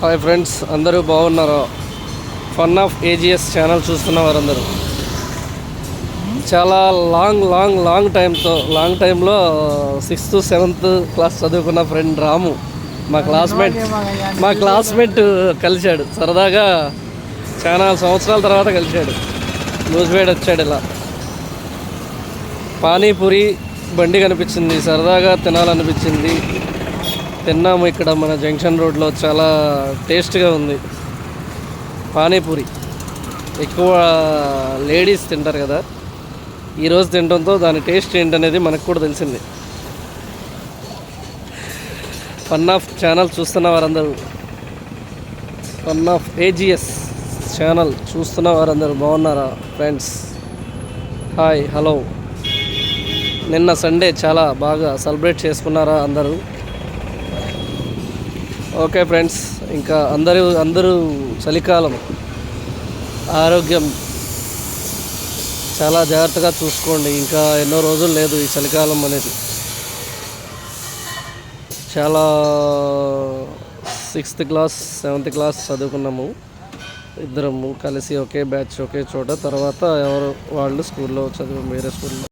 Hi friends, అందరూ బాగున్నారా? Fun of AGs channel చూస్తున్న వారందరూ చాలా లాంగ్ టైంలో 6th 7th క్లాస్ చదువుకున్న ఫ్రెండ్ రాము మా క్లాస్మేట్ కలిశాడు. సరదాగా చాలా సంవత్సరాల తర్వాత కలిశాడు. నూజివేడ్ వచ్చాడు. ఇలా పానీపూరి బండి కనిపించింది, సరదాగా తినాలనిపించింది. తిన్నాము. ఇక్కడ మన జంక్షన్ రోడ్లో చాలా టేస్ట్గా ఉంది పానీపూరి. ఎక్కువ లేడీస్ తింటారు కదా, ఈరోజు తినడంతో దాని టేస్ట్ ఏంటనేది మనకు కూడా తెలిసింది. ఫన్ ఆఫ్ ఛానల్ చూస్తున్న వారందరూ, ఫన్ ఆఫ్ ఏజిఎస్ ఛానల్ చూస్తున్న వారందరూ బాగున్నారా ఫ్రెండ్స్? Hi, hello. నిన్న సండే చాలా బాగా సెలబ్రేట్ చేసుకున్నారా అందరూ? ఓకే ఫ్రెండ్స్, ఇంకా అందరూ చలికాలం, ఆరోగ్యం చాలా జాగ్రత్తగా చూసుకోండి. ఇంకా ఎన్నో రోజులు లేదు ఈ చలికాలం అనేది. చాలా 6th క్లాస్ 7th క్లాస్ చదువుకున్నాము ఇద్దరము కలిసి, ఒకే బ్యాచ్ ఒకే చోట. తర్వాత ఎవరు వాళ్ళు స్కూల్లో వేరే స్కూల్లో